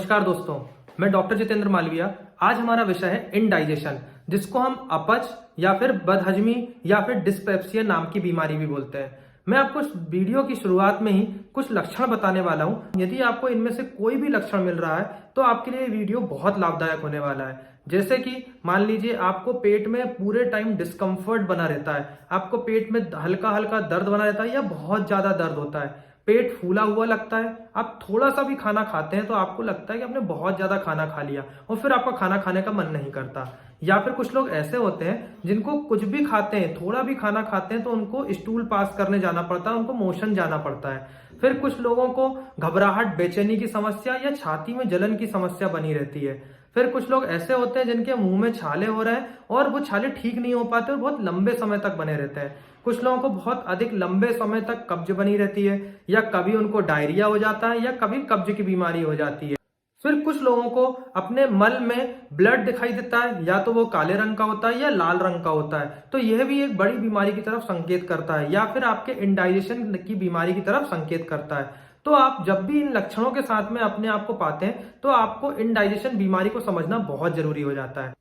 नमस्कार दोस्तों, मैं डॉक्टर जितेंद्र मालविया। आज हमारा विषय है इंडाइजेशन, जिसको हम अपच या फिर बदहजमी या फिर डिस्पेप्सिया नाम की बीमारी भी बोलते हैं। मैं आपको इस वीडियो की शुरुआत में ही कुछ लक्षण बताने वाला हूं। यदि आपको इनमें से कोई भी लक्षण मिल रहा है तो आपके लिए वीडियो बहुत लाभदायक होने वाला है। जैसे कि मान लीजिए आपको पेट में पूरे टाइम डिस्कम्फर्ट बना रहता है, आपको पेट में हल्का हल्का दर्द बना रहता है या बहुत ज्यादा दर्द होता है, पेट फूला हुआ लगता है, आप थोड़ा सा भी खाना खाते हैं तो आपको लगता है कि आपने बहुत ज्यादा खाना खा लिया और फिर आपका खाना खाने का मन नहीं करता। या फिर कुछ लोग ऐसे होते हैं जिनको कुछ भी खाते हैं, थोड़ा भी खाना खाते हैं तो उनको स्टूल पास करने जाना पड़ता है, उनको मोशन जाना पड़ता है। फिर कुछ लोगों को घबराहट, बेचैनी की समस्या या छाती में जलन की समस्या बनी रहती है। फिर कुछ लोग ऐसे होते हैं जिनके मुंह में छाले हो रहे हैं और वो छाले ठीक नहीं हो पाते और बहुत लंबे समय तक बने रहते हैं। कुछ लोगों को बहुत अधिक लंबे समय तक कब्ज बनी रहती है, या कभी उनको डायरिया हो जाता है या कभी कब्ज की बीमारी हो जाती है। फिर कुछ लोगों को अपने मल में ब्लड दिखाई देता है, या तो वो काले रंग का होता है या लाल रंग का होता है, तो यह भी एक बड़ी बीमारी की तरफ संकेत करता है, या फिर आपके इंडाइजेशन की बीमारी की तरफ संकेत करता है। तो आप जब भी इन लक्षणों के साथ में अपने आप को पाते हैं तो आपको इंडाइजेशन बीमारी को समझना बहुत जरूरी हो जाता है।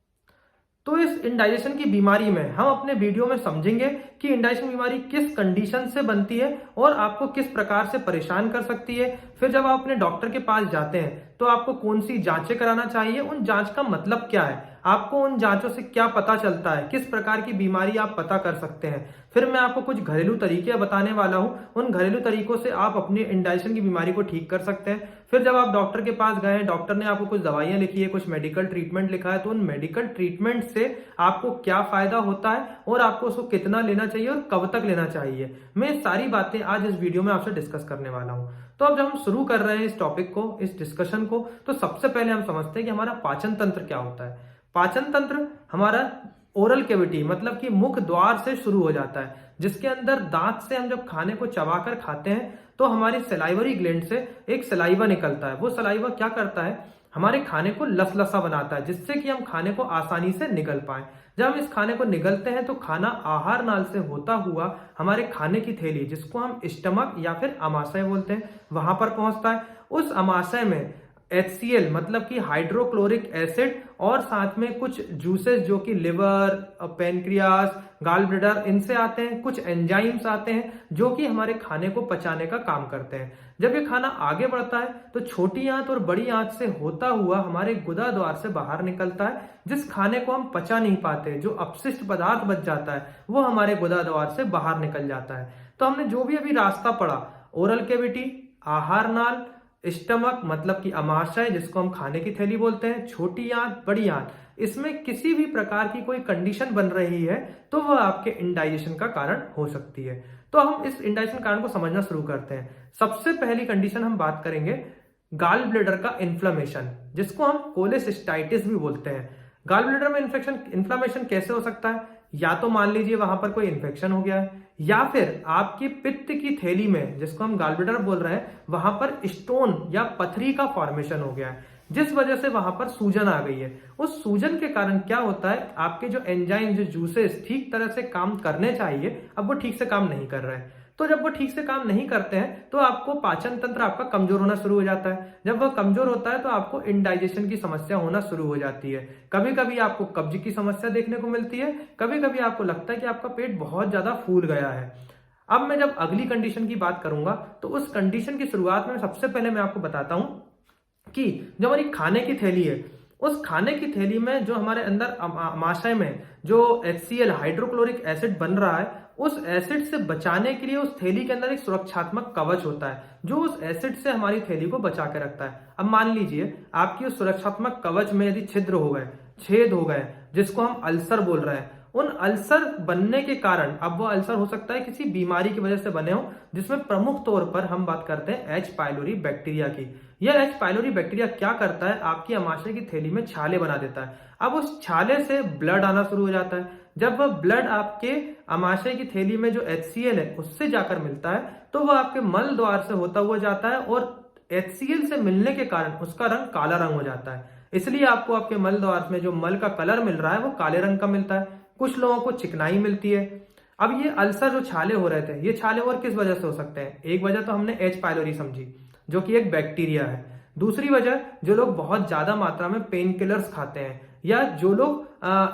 तो इस इंडाइजेशन की बीमारी में हम अपने वीडियो में समझेंगे कि इंडाइजेशन बीमारी किस कंडीशन से बनती है और आपको किस प्रकार से परेशान कर सकती है। फिर जब आप अपने डॉक्टर के पास जाते हैं तो आपको कौन सी जांचें कराना चाहिए, उन जांच का मतलब क्या है, आपको उन जांचों से क्या पता चलता है, किस प्रकार की बीमारी आप पता कर सकते हैं। फिर मैं आपको कुछ घरेलू तरीके बताने वाला हूं, उन घरेलू तरीकों से आप अपने इंडाइजेशन की बीमारी को ठीक कर सकते हैं। फिर जब आप डॉक्टर के पास गए, डॉक्टर ने आपको कुछ दवाइयां लिखी है, कुछ मेडिकल ट्रीटमेंट लिखा है, तो उन मेडिकल ट्रीटमेंट से आपको क्या फायदा होता है और आपको उसको कितना लेना चाहिए और कब तक लेना चाहिए, मैं सारी बातें आज इस वीडियो में आपसे डिस्कस करने वाला हूं। तो अब जब हम शुरू कर रहे हैं इस टॉपिक को, इस डिस्कशन को, तो सबसे पहले हम समझते हैं कि हमारा पाचन तंत्र क्या होता है। पाचन तंत्र हमारा ओरल कैविटी मतलब कि मुख द्वार से शुरू हो जाता है, जिसके अंदर दांत से हम जब खाने को चबाकर खाते हैं तो हमारी सलाइवरी ग्लैंड से एक सलाइवा निकलता है। वो सलाइवा क्या करता है, हमारे खाने को लसलसा बनाता है, जिससे कि हम खाने को आसानी से निगल पाए। जब हम इस खाने को निगलते हैं तो खाना आहार नाल से होता हुआ हमारे खाने की थैली, जिसको हम स्टमक या फिर अमाशय बोलते हैं, वहां पर पहुंचता है। उस अमाशय में HCl मतलब कि हाइड्रोक्लोरिक एसिड और साथ में कुछ जूसेस जो कि लिवर, पेनक्रियास, गाल ब्लैडर, इनसे आते हैं। कुछ एंजाइम्स आते हैं जो कि हमारे खाने को पचाने का काम करते हैं। जब ये खाना आगे बढ़ता है तो छोटी आंत और बड़ी आंत से होता हुआ हमारे गुदा द्वार से बाहर निकलता है। जिस खाने को हम पचा नहीं पाते, जो अपशिष्ट पदार्थ बच जाता है, वो हमारे गुदा द्वार से बाहर निकल जाता है। तो हमने जो भी अभी रास्ता पढ़ा, ओरल कैविटी, आहार नाल, स्टमक मतलब कि अमाशय जिसको हम खाने की थैली बोलते हैं, छोटी आंत, बड़ी आंत, इसमें किसी भी प्रकार की कोई कंडीशन बन रही है तो वह आपके इंडाइजेशन का कारण हो सकती है। तो हम इस इंडाइजेशन कारण को समझना शुरू करते हैं। सबसे पहली कंडीशन हम बात करेंगे गाल ब्लैडर का इन्फ्लेमेशन, जिसको हम कोलेसिस्टाइटिस भी बोलते हैं। गाल ब्लैडर में इन्फ्लेमेशन कैसे हो सकता है, या तो मान लीजिए वहां पर कोई इन्फेक्शन हो गया है, या फिर आपकी पित्त की थैली में, जिसको हम गाल ब्लैडर बोल रहे हैं, वहां पर स्टोन या पथरी का फॉर्मेशन हो गया है, जिस वजह से वहां पर सूजन आ गई है। उस सूजन के कारण क्या होता है, आपके जो एंजाइम, जो जूसेस ठीक तरह से काम करने चाहिए, अब वो ठीक से काम नहीं कर रहे हैं। तो जब वो ठीक से काम नहीं करते हैं तो आपको पाचन तंत्र आपका कमजोर होना शुरू हो जाता है। जब वह कमजोर होता है तो आपको इंडाइजेशन की समस्या होना शुरू हो जाती है। कभी कभी आपको कब्ज की समस्या देखने को मिलती है, कभी कभी आपको लगता है कि आपका पेट बहुत ज्यादा फूल गया है। अब मैं जब अगली कंडीशन की बात करूंगा तो उस कंडीशन की शुरुआत में सबसे पहले मैं आपको बताता हूं कि जो हमारी खाने की थैली है, उस खाने की थैली में जो हमारे अंदर अमाशय में जो HCl हाइड्रोक्लोरिक एसिड बन रहा है, उस एसिड से बचाने के लिए उस थैली के अंदर एक सुरक्षात्मक कवच होता है जो उस एसिड से हमारी थैली को बचा के रखता है। अब मान लीजिए आपकी उस सुरक्षात्मक कवच में यदि छिद्र हो गए, छेद हो गए, जिसको हम अल्सर बोल रहे हैं, उन अल्सर बनने के कारण, अब वो अल्सर हो सकता है किसी बीमारी की वजह से बने हो, जिसमें प्रमुख तौर पर हम बात करते हैं H. पाइलोरी बैक्टीरिया की। यह H. पाइलोरी बैक्टीरिया क्या करता है, आपकी अमाशय की थैली में छाले बना देता है। अब उस छाले से ब्लड आना शुरू हो जाता है। जब वह ब्लड आपके अमाशय की थैली में जो HCl है उससे जाकर मिलता है तो वह आपके मल द्वार से होता हुआ जाता है, और HCl से मिलने के कारण उसका रंग काला रंग हो जाता है। इसलिए आपको आपके मल द्वार में जो मल का कलर मिल रहा है वो काले रंग का मिलता है। कुछ लोगों को चिकनाई मिलती है। अब ये अल्सर जो छाले हो रहे थे, ये छाले और किस वजह से हो सकते हैं, एक वजह तो हमने H. पाइलोरी समझी जो कि एक बैक्टीरिया है। दूसरी वजह, जो लोग बहुत ज्यादा मात्रा में पेन किलर्स खाते हैं या जो लोग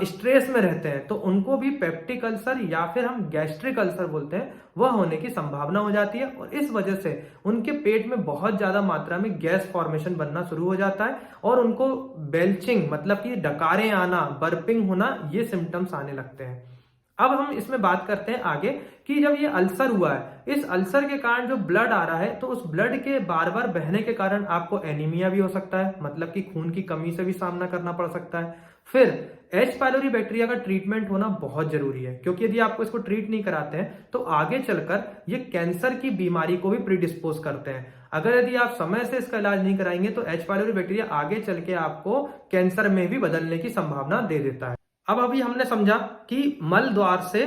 स्ट्रेस में रहते हैं, तो उनको भी पेप्टिक अल्सर या फिर हम गैस्ट्रिक अल्सर बोलते हैं, वह होने की संभावना हो जाती है। और इस वजह से उनके पेट में बहुत ज्यादा मात्रा में गैस फॉर्मेशन बनना शुरू हो जाता है और उनको बेल्चिंग मतलब कि डकारें आना, बर्पिंग होना, ये सिम्टम्स आने लगते हैं। अब हम इसमें बात करते हैं आगे कि जब ये अल्सर हुआ है, इस अल्सर के कारण जो ब्लड आ रहा है, तो उस ब्लड के बार बार बहने के कारण आपको एनीमिया भी हो सकता है, मतलब कि खून की कमी से भी सामना करना पड़ सकता है। फिर एच पायलोरी बैक्टीरिया का ट्रीटमेंट होना बहुत जरूरी है, क्योंकि यदि आपको इसको ट्रीट नहीं कराते हैं तो आगे चलकर ये कैंसर की बीमारी को भी प्रीडिस्पोज करते हैं। अगर यदि आप समय से इसका इलाज नहीं कराएंगे तो एच पायलोरी बैक्टीरिया आगे चल के आपको कैंसर में भी बदलने की संभावना दे देता है। अब अभी हमने समझा कि मल द्वार से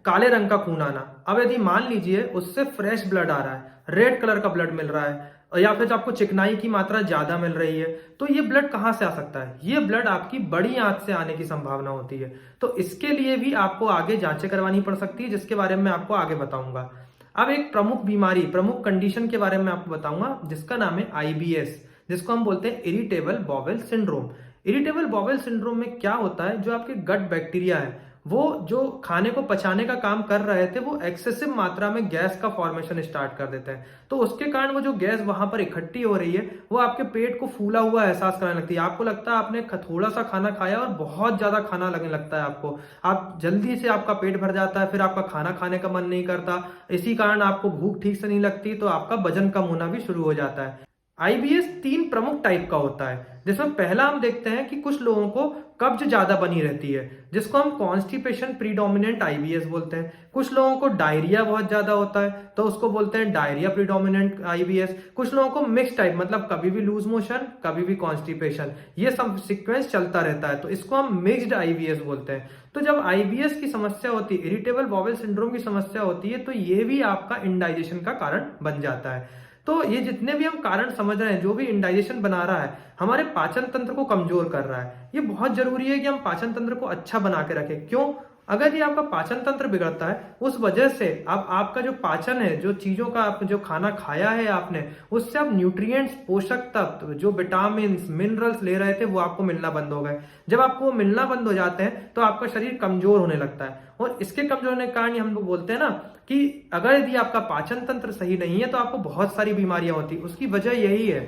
काले रंग का खून आना। अब यदि मान लीजिए उससे फ्रेश ब्लड आ रहा है, रेड कलर का ब्लड मिल रहा है, या फिर आपको चिकनाई की मात्रा ज्यादा मिल रही है, तो ये ब्लड कहां से आ सकता है? ये ब्लड आपकी बड़ी आंत से आने की संभावना होती है। तो इसके लिए भी आपको आगे जांचें करवानी पड़ सकती है, जिसके बारे में आपको आगे बताऊंगा। अब एक प्रमुख बीमारी, प्रमुख कंडीशन के बारे में आपको बताऊंगा, जिसका नाम है IBS, जिसको हम बोलते हैं irritable bowel syndrome. Irritable bowel syndrome में क्या होता है, जो आपके गट बैक्टीरिया है, वो जो खाने को पचाने का काम कर रहे थे, वो एक्सेसिव मात्रा में गैस का फॉर्मेशन स्टार्ट कर देते हैं। तो उसके कारण वो जो गैस वहां पर इकट्ठी हो रही है, वो आपके पेट को फूला हुआ एहसास कराने लगती है। आपको लगता है आपने थोड़ा सा खाना खाया और बहुत ज्यादा खाना लगने लगता है आपको। आप जल्दी से आपका पेट भर जाता है, फिर आपका खाना खाने का मन नहीं करता, इसी कारण आपको भूख ठीक से नहीं लगती, तो आपका वजन कम होना भी शुरू हो जाता है। IBS 3 प्रमुख टाइप का होता है, जिसमें पहला हम देखते हैं कि कुछ लोगों को कब्ज ज्यादा बनी रहती है, जिसको हम कॉन्स्टिपेशन प्रीडोमिनेंट IBS बोलते हैं। कुछ लोगों को डायरिया बहुत ज्यादा होता है, तो उसको बोलते हैं डायरिया प्रीडोमिनेंट IBS। कुछ लोगों को मिक्स टाइप, मतलब कभी भी लूज मोशन, कभी भी कॉन्स्टिपेशन, ये सब सीक्वेंस चलता रहता है, तो इसको हम मिक्स्ड IBS बोलते हैं। तो जब IBS की समस्या होती है, इरिटेबल बॉवेल सिंड्रोम की समस्या होती है, तो ये भी आपका इंडाइजेशन का कारण बन जाता है। तो ये जितने भी हम कारण समझ रहे हैं, जो भी इंडाइजेशन बना रहा है, हमारे पाचन तंत्र को कमजोर कर रहा है। ये बहुत जरूरी है कि हम पाचन तंत्र को अच्छा बना के रखें। क्यों? अगर ये आपका पाचन तंत्र बिगड़ता है, उस वजह से अब आपका जो पाचन है, जो चीजों का आप जो खाना खाया है आपने, उससे आप न्यूट्रिएंट्स, पोषक तत्व, जो विटामिन मिनरल्स ले रहे थे, वो आपको मिलना बंद हो गए। जब आपको वो मिलना बंद हो जाते हैं तो आपका शरीर कमजोर होने लगता है, और इसके कमजोर होने के कारण हम लोग बोलते हैं ना कि अगर यदि आपका पाचन तंत्र सही नहीं है तो आपको बहुत सारी बीमारियां होती है। उसकी वजह यही है।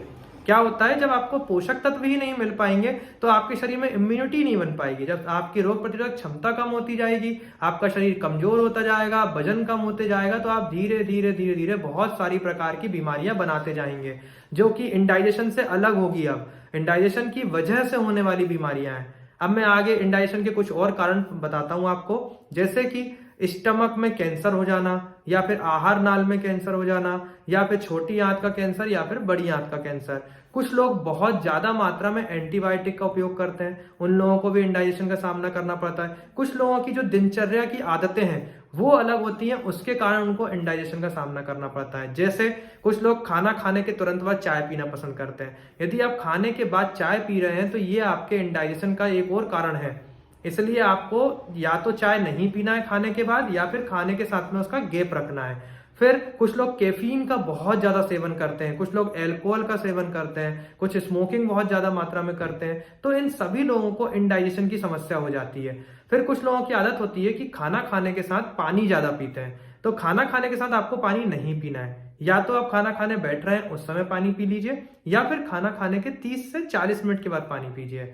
क्या होता है, जब आपको पोषक तत्व ही नहीं मिल पाएंगे तो आपके शरीर में इम्यूनिटी नहीं बन पाएगी। जब आपकी रोग प्रतिरोधक क्षमता कम होती जाएगी, आपका शरीर कमजोर होता जाएगा, वजन कम होते जाएगा, तो आप धीरे धीरे धीरे धीरे बहुत सारी प्रकार की बीमारियां बनाते जाएंगे, जो कि इंडाइजेशन से अलग होगी। अब इंडाइजेशन की वजह से होने वाली बीमारियां हैं। अब मैं आगे इंडाइजेशन के कुछ और कारण बताता हूं आपको, जैसे कि स्टमक में कैंसर हो जाना, या फिर आहार नाल में कैंसर हो जाना, या फिर छोटी आंत का कैंसर, या फिर बड़ी आंत का कैंसर। कुछ लोग बहुत ज्यादा मात्रा में एंटीबायोटिक का उपयोग करते हैं, उन लोगों को भी इंडाइजेशन का सामना करना पड़ता है। कुछ लोगों की जो दिनचर्या की आदतें हैं वो अलग होती हैं, उसके कारण उनको इंडाइजेशन का सामना करना पड़ता है। जैसे कुछ लोग खाना खाने के तुरंत बाद चाय पीना पसंद करते हैं। यदि आप खाने के बाद चाय पी रहे हैं तो ये आपके इंडाइजेशन का एक और कारण है। इसलिए आपको या तो चाय नहीं पीना है खाने के बाद, या फिर खाने के साथ में उसका गैप रखना है। फिर कुछ लोग कैफीन का बहुत ज्यादा सेवन करते हैं, कुछ लोग अल्कोहल का सेवन करते हैं, कुछ स्मोकिंग बहुत ज्यादा मात्रा में करते हैं, तो इन सभी लोगों को इंडाइजेशन की समस्या हो जाती है। फिर कुछ लोगों की आदत होती है कि खाना खाने के साथ पानी ज्यादा पीते हैं, तो खाना खाने के साथ आपको पानी नहीं पीना है। या तो आप खाना खाने बैठ रहे हैं उस समय पानी पी लीजिए, या फिर खाना खाने के 30 से 40 मिनट के बाद पानी पीजिए।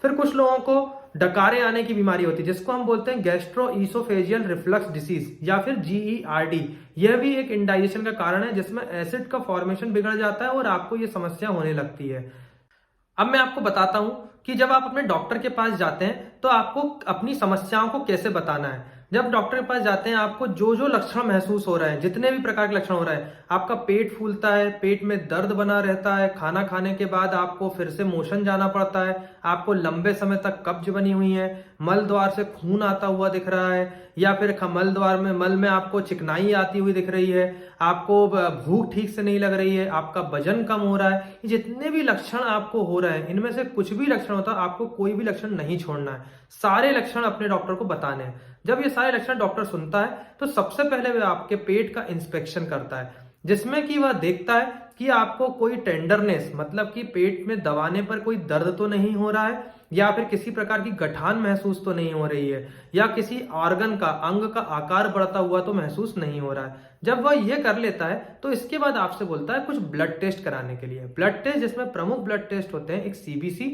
फिर कुछ लोगों को डकारे आने की बीमारी होती है, जिसको हम बोलते हैं गैस्ट्रोइसोफेजियल रिफ्लक्स डिसीज, या फिर GERD। यह भी एक इंडाइजेशन का कारण है, जिसमें एसिड का फॉर्मेशन बिगड़ जाता है और आपको ये समस्या होने लगती है। अब मैं आपको बताता हूं कि जब आप अपने डॉक्टर के पास जाते हैं तो आपको अपनी समस्याओं को कैसे बताना है। जब डॉक्टर के पास जाते हैं, आपको जो जो लक्षण महसूस हो रहे हैं, जितने भी प्रकार के लक्षण हो रहे हैं, आपका पेट फूलता है, पेट में दर्द बना रहता है, खाना खाने के बाद आपको फिर से मोशन जाना पड़ता है, आपको लंबे समय तक कब्ज बनी हुई है, मल द्वार से खून आता हुआ दिख रहा है, या फिर मल द्वार में मल में आपको चिकनाई आती हुई दिख रही है, आपको भूख ठीक से नहीं लग रही है, आपका वजन कम हो रहा है, ये जितने भी लक्षण आपको हो रहे हैं, इनमें से कुछ भी लक्षण होता है, आपको कोई भी लक्षण नहीं छोड़ना है, सारे लक्षण अपने डॉक्टर को बताने हैं। जब ये सारे लक्षण डॉक्टर सुनता है तो सबसे पहले वह आपके पेट का इंस्पेक्शन करता है। जिसमें कि वह देखता है कि आपको कोई टेंडरनेस, मतलब कि पेट में दबाने पर कोई दर्द तो नहीं हो रहा है, या फिर किसी प्रकार की गठान महसूस तो नहीं हो रही है, या किसी ऑर्गन का, अंग का आकार बढ़ता हुआ तो महसूस नहीं हो रहा है। जब वह ये कर लेता है तो इसके बाद आपसे बोलता है कुछ ब्लड टेस्ट कराने के लिए। ब्लड टेस्ट, जिसमें प्रमुख ब्लड टेस्ट होते हैं, एक CBC,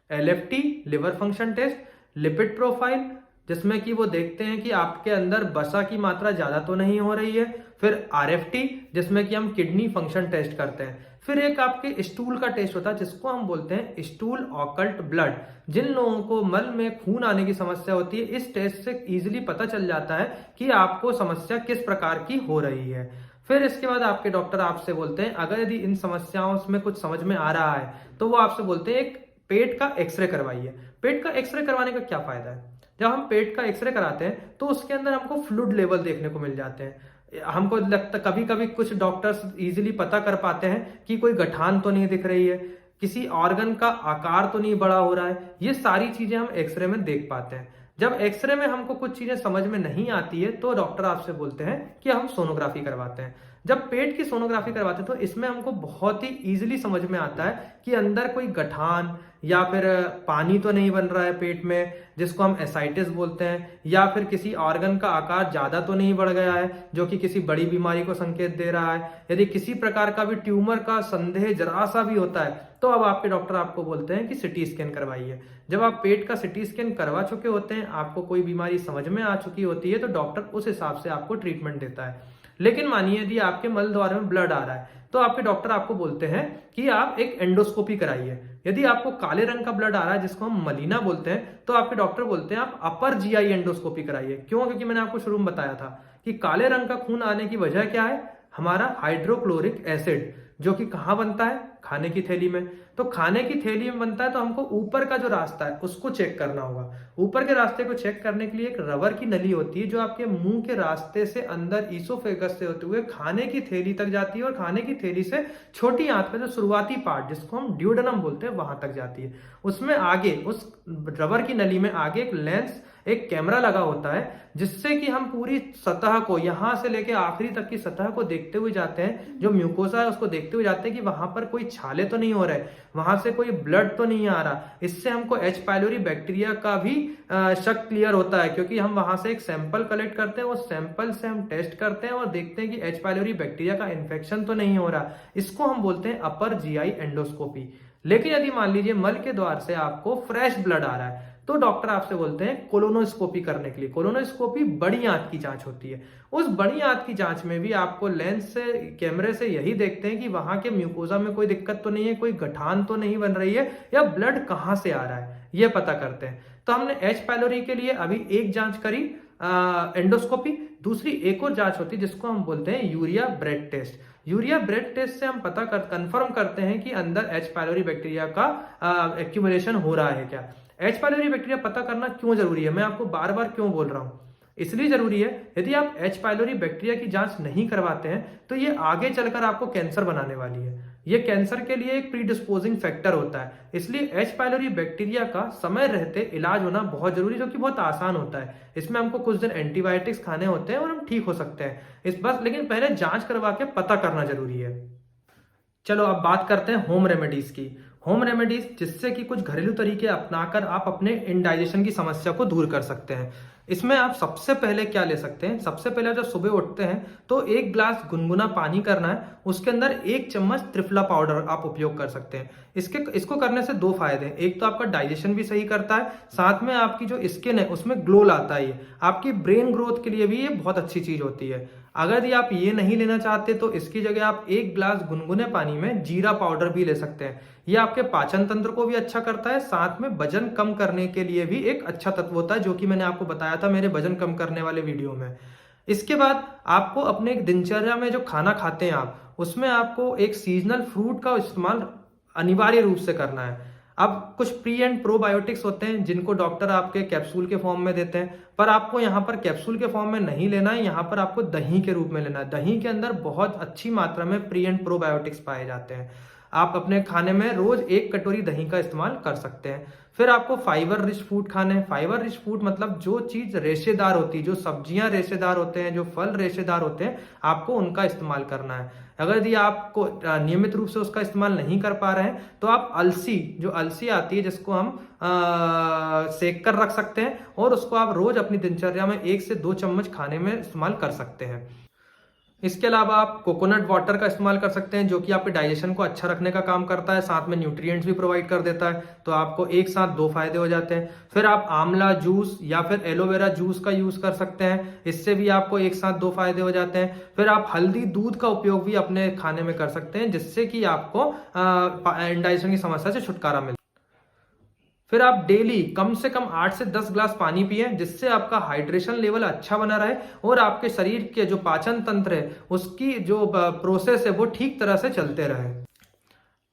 LFT liver function test, lipid profile, जिसमें कि वो देखते हैं कि आपके अंदर वसा की मात्रा ज्यादा तो नहीं हो रही है, फिर आरएफटी, जिसमें कि हम किडनी फंक्शन टेस्ट करते हैं, फिर एक आपके स्टूल का टेस्ट होता है जिसको हम बोलते हैं स्टूल ऑकल्ट ब्लड। जिन लोगों को मल में खून आने की समस्या होती है, इस टेस्ट से इजीली पता चल जाता है कि आपको समस्या किस प्रकार की हो रही है। फिर इसके बाद आपके डॉक्टर आपसे बोलते हैं, अगर यदि इन समस्याओं में कुछ समझ में आ रहा है तो वो आपसे बोलते हैं एक पेट का एक्सरे करवाइए। पेट का एक्सरे करवाने का क्या फायदा है? जब हम पेट का एक्सरे कराते हैं तो उसके अंदर हमको फ्लूइड लेवल देखने को मिल जाते हैं। हमको लगता, कभी कभी कुछ डॉक्टर्स इजीली पता कर पाते हैं कि कोई गठान तो नहीं दिख रही है, किसी ऑर्गन का आकार तो नहीं बड़ा हो रहा है। ये सारी चीजें हम एक्सरे में देख पाते हैं। जब एक्सरे में हमको कुछ चीजें समझ में नहीं आती है तो डॉक्टर आपसे बोलते हैं कि हम सोनोग्राफी करवाते हैं। जब पेट की सोनोग्राफी करवाते हैं तो इसमें हमको बहुत ही इजीली समझ में आता है कि अंदर कोई गठान या फिर पानी तो नहीं बन रहा है पेट में, जिसको हम एसाइटिस बोलते हैं, या फिर किसी ऑर्गन का आकार ज्यादा तो नहीं बढ़ गया है जो कि किसी बड़ी बीमारी को संकेत दे रहा है। यदि किसी प्रकार का भी ट्यूमर का संदेह जरा सा भी होता है तो अब आपके डॉक्टर आपको बोलते हैं कि सिटी स्कैन करवाइए। जब आप पेट का सिटी स्कैन करवा चुके होते हैं, आपको कोई बीमारी समझ में आ चुकी होती है, तो डॉक्टर उस हिसाब से आपको ट्रीटमेंट देता है। लेकिन मानिए यदि आपके मल द्वार में ब्लड आ रहा है तो आपके डॉक्टर आपको बोलते हैं कि आप एक एंडोस्कोपी कराइए। यदि आपको काले रंग का ब्लड आ रहा है, जिसको हम मलीना बोलते हैं, तो आपके डॉक्टर बोलते हैं आप अपर जीआई एंडोस्कोपी कराइए। क्यों? क्योंकि मैंने आपको शुरू में बताया था कि काले रंग का खून आने की वजह क्या है? हमारा हाइड्रोक्लोरिक एसिड, जो कि कहां बनता है? खाने की थैली में। तो खाने की थैली में बनता है तो हमको ऊपर का जो रास्ता है उसको चेक करना होगा। ऊपर के रास्ते को चेक करने के लिए एक रबर की नली होती है जो आपके मुंह के रास्ते से अंदर ईसोफेगस से होते हुए खाने की थैली तक जाती है, और खाने की थैली से छोटी आंत का जो शुरुआती पार्ट, जिसको हम ड्यूडेनम बोलते हैं, वहां तक जाती है। उसमें आगे, उस रबर की नली में आगे एक लेंस, एक कैमरा लगा होता है, जिससे कि हम पूरी सतह को, यहां से लेके आखिरी तक की सतह को देखते हुए जाते हैं। जो म्यूकोसा है उसको देखते हुए जाते हैं कि वहां पर कोई छाले तो नहीं हो रहे, वहां से कोई ब्लड तो नहीं आ रहा। इससे हमको एच पाइलोरी बैक्टीरिया का भी शक क्लियर होता है, क्योंकि हम वहां से एक सैंपल कलेक्ट करते हैं, उस सैंपल से हम टेस्ट करते हैं और देखते हैं कि एच पाइलोरी बैक्टीरिया का इन्फेक्शन तो नहीं हो रहा। इसको हम बोलते हैं अपर जीआई एंडोस्कोपी। लेकिन यदि मान लीजिए मल के द्वार से आपको फ्रेश ब्लड आ रहा है तो डॉक्टर आपसे बोलते हैं कोलोनोस्कोपी करने के लिए। कोलोनोस्कोपी बड़ी आंत की जांच होती है। उस बड़ी आंत की जांच में भी आपको लेंस से, कैमरे से यही देखते हैं कि वहां के म्यूकोसा में कोई दिक्कत तो नहीं है, कोई गठान तो नहीं बन रही है, या ब्लड कहां से आ रहा है, ये पता करते हैं। तो हमने एच पाइलोरी के लिए अभी एक जांच करी, एंडोस्कोपी। दूसरी एक और जांच होती है जिसको हम बोलते हैं urea breath test. Urea breath test से हम कंफर्म करते हैं कि अंदर एच पाइलोरी बैक्टीरिया का एक्यूमुलेशन हो रहा है क्या। एच पाइलोरी बैक्टीरिया पता करना क्यों जरूरी है, मैं आपको बार बार क्यों बोल रहा हूं? इसलिए जरूरी है, यदि आप एच पाइलोरी बैक्टीरिया की जांच नहीं करवाते हैं तो ये आगे चलकर आपको कैंसर बनाने वाली है। ये कैंसर के लिए एक प्रीडिस्पोजिंग फैक्टर होता है। इसलिए एच पाइलोरी बैक्टीरिया का समय रहते इलाज होना बहुत जरूरी है, जो कि बहुत आसान होता है। इसमें हमको कुछ दिन एंटीबायोटिक्स खाने होते हैं और हम ठीक हो सकते हैं इस बस, लेकिन पहले जांच करवा के पता करना जरूरी है। चलो अब बात करते हैं होम रेमेडीज की। होम रेमेडीज, जिससे कि कुछ घरेलू तरीके अपनाकर आप अपने इंडाइजेशन की समस्या को दूर कर सकते हैं। इसमें आप सबसे पहले क्या ले सकते हैं? सबसे पहले जब सुबह उठते हैं तो एक ग्लास गुनगुना पानी करना है, उसके अंदर एक चम्मच त्रिफला पाउडर आप उपयोग कर सकते हैं। इसको करने से दो फायदे हैं। एक तो आपका डाइजेशन भी सही करता है, साथ में आपकी जो स्किन है उसमें ग्लो लाता है। आपकी ब्रेन ग्रोथ के लिए भी ये बहुत अच्छी चीज होती है। अगर यदि आप ये नहीं लेना चाहते तो इसकी जगह आप एक ग्लास गुनगुने पानी में जीरा पाउडर भी ले सकते हैं। ये आपके पाचन तंत्र को भी अच्छा करता है, साथ में वजन कम करने के लिए भी एक अच्छा तत्व होता है, जो कि मैंने आपको बताया था मेरे वजन कम करने वाले वीडियो में। इसके बाद आपको अपने दिनचर्या में जो खाना खाते हैं आप, उसमें आपको एक सीजनल फ्रूट का इस्तेमाल अनिवार्य रूप से करना है। अब कुछ प्री एंड प्रोबायोटिक्स होते हैं जिनको डॉक्टर आपके कैप्सूल के फॉर्म में देते हैं, पर आपको यहाँ पर कैप्सूल के फॉर्म में नहीं लेना है, यहाँ पर आपको दही के रूप में लेना है। दही के अंदर बहुत अच्छी मात्रा में प्री एंड प्रोबायोटिक्स पाए जाते हैं। आप अपने खाने में रोज 1 कटोरी दही का इस्तेमाल कर सकते हैं। फिर आपको फाइबर रिच फूड खाने हैं। फाइबर रिच फूड मतलब जो चीज रेशेदार होती है, जो सब्जियां रेशेदार होते हैं, जो फल रेशेदार होते हैं, आपको उनका इस्तेमाल करना है। अगर यदि आपको नियमित रूप से उसका इस्तेमाल नहीं कर पा रहे हैं तो आप अलसी, जो अलसी आती है जिसको हम सेक कर रख सकते हैं, और उसको आप रोज अपनी दिनचर्या में 1 से 2 चम्मच खाने में इस्तेमाल कर सकते हैं। इसके अलावा आप कोकोनट वाटर का इस्तेमाल कर सकते हैं, जो कि आपके डाइजेशन को अच्छा रखने का काम करता है, साथ में न्यूट्रिएंट्स भी प्रोवाइड कर देता है। तो आपको एक साथ 2 फायदे हो जाते हैं। फिर आप आंवला जूस या फिर एलोवेरा जूस का यूज कर सकते हैं, इससे भी आपको एक साथ 2 फायदे हो जाते हैं। फिर आप हल्दी दूध का उपयोग भी अपने खाने में कर सकते हैं, जिससे कि आपको इंडाइजेशन की समस्या से छुटकारा मिले। फिर आप डेली कम से कम 8 से 10 ग्लास पानी पिए, जिससे आपका हाइड्रेशन लेवल अच्छा बना रहे और आपके शरीर के जो पाचन तंत्र है उसकी जो प्रोसेस है वो ठीक तरह से चलते रहे।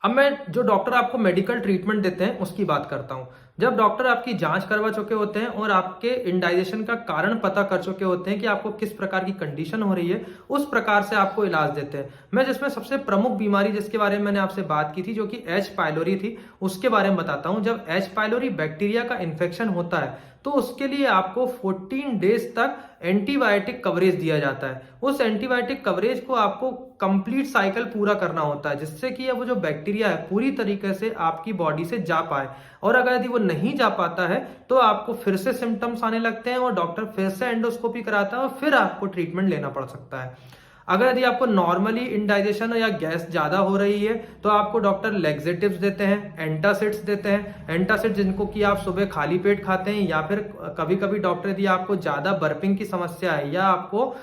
अब मैं जो डॉक्टर आपको मेडिकल ट्रीटमेंट देते हैं उसकी बात करता हूं। जब डॉक्टर आपकी जांच करवा चुके होते हैं और आपके इंडाइजेशन का कारण पता कर चुके होते हैं कि आपको किस प्रकार की कंडीशन हो रही है, उस प्रकार से आपको इलाज देते हैं। मैं जिसमें सबसे प्रमुख बीमारी जिसके बारे में मैंने आपसे बात की थी, जो कि एच पाइलोरी थी, उसके बारे में बताता हूं। जब एच पाइलोरी बैक्टीरिया का इन्फेक्शन होता है तो उसके लिए आपको 14 डेज तक एंटीबायोटिक कवरेज दिया जाता है। उस एंटीबायोटिक कवरेज को आपको कंप्लीट साइकिल पूरा करना होता है, जिससे कि वो जो बैक्टीरिया है पूरी तरीके से आपकी बॉडी से जा पाए। और अगर यदि वो नहीं जा पाता है तो आपको फिर से सिम्टम्स आने लगते हैं और डॉक्टर फिर से एंडोस्कोपी कराता है और फिर आपको ट्रीटमेंट लेना पड़ सकता है। अगर यदि आपको नॉर्मली इंडाइजेशन या गैस ज्यादा हो रही है तो आपको डॉक्टर लेक्सेटिव्स देते हैं, एंटासिड्स देते हैं। एंटासिड जिनको कि आप सुबह खाली पेट खाते हैं, या फिर कभी कभी डॉक्टर यदि आपको ज्यादा बर्पिंग की समस्या है या आपको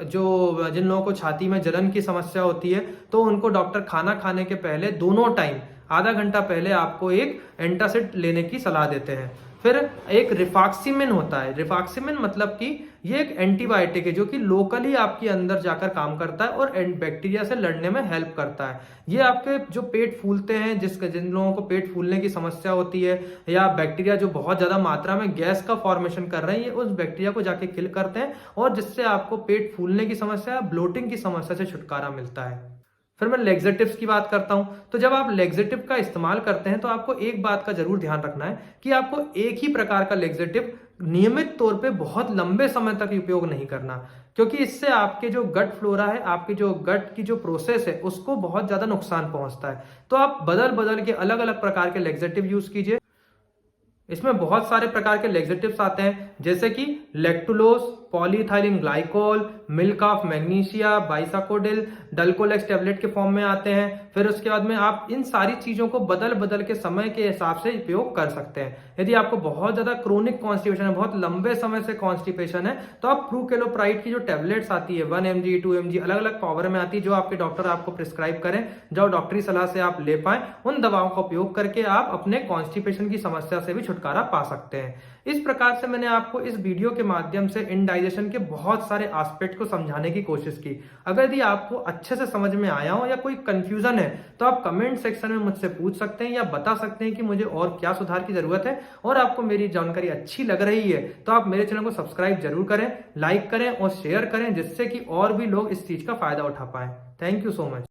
जो जिन लोगों को छाती में जलन की समस्या होती है, तो उनको डॉक्टर खाना खाने के पहले दोनों टाइम आधा घंटा पहले आपको एक एंटासिड लेने की सलाह देते हैं। फिर एक रिफॉक्सिमिन होता है। रिफॉक्सिमिन मतलब कि ये एक एंटीबायोटिक है जो कि लोकली आपके अंदर जाकर काम करता है और बैक्टीरिया से लड़ने में हेल्प करता है। ये आपके जो पेट फूलते हैं, जिन लोगों को पेट फूलने की समस्या होती है, या बैक्टीरिया जो बहुत ज्यादा मात्रा में गैस का फॉर्मेशन कर रहे हैं, ये उस बैक्टीरिया को जाके किल करते हैं और जिससे आपको पेट फूलने की समस्या, ब्लोटिंग की समस्या से छुटकारा मिलता है। फिर मैं लेक्सेटिव्स की बात करता हूं। तो जब आप लेक्सेटिव का इस्तेमाल करते हैं तो आपको एक बात का जरूर ध्यान रखना है कि आपको एक ही प्रकार का लेक्सेटिव नियमित तौर पे बहुत लंबे समय तक उपयोग नहीं करना, क्योंकि इससे आपके जो गट फ्लोरा है, आपके जो गट की जो प्रोसेस है, उसको बहुत ज्यादा नुकसान पहुंचता है। तो आप बदल बदल के अलग अलग प्रकार के लेक्सेटिव यूज कीजिए। इसमें बहुत सारे प्रकार के लेक्सेटिव्स आते हैं, जैसे कि lactulose, polyethylene glycol, milk of magnesia, bisacodyl, Dulcolax tablet के फॉर्म में आते हैं। फिर उसके बाद में आप इन सारी चीजों को बदल बदल के समय के हिसाब से उपयोग कर सकते हैं। यदि आपको बहुत ज्यादा क्रोनिक कॉन्स्टिपेशन है, बहुत लंबे समय से कॉन्स्टिपेशन है, तो आप प्रूकेलोप्राइड की जो टैबलेट्स आती है 1 mg 2 mg अलग अलग पावर में आती है, जो आपके डॉक्टर आपको प्रिस्क्राइब करें, जो डॉक्टरी सलाह से आप ले पाए, उन दवाओं का उपयोग करके आप अपने कॉन्स्टिपेशन की समस्या से भी छुटकारा पा सकते हैं। इस प्रकार से मैंने आपको इस वीडियो के माध्यम से इंडाइजेशन के बहुत सारे एस्पेक्ट को समझाने की कोशिश की। अगर यदि आपको अच्छे से समझ में आया हो या कोई कंफ्यूजन है तो आप कमेंट सेक्शन में मुझसे पूछ सकते हैं या बता सकते हैं कि मुझे और क्या सुधार की जरूरत है। और आपको मेरी जानकारी अच्छी लग रही है तो आप मेरे चैनल को सब्सक्राइब जरूर करें, लाइक करें और शेयर करें, जिससे कि और भी लोग इस चीज का फायदा उठा पाए। Thank you so much.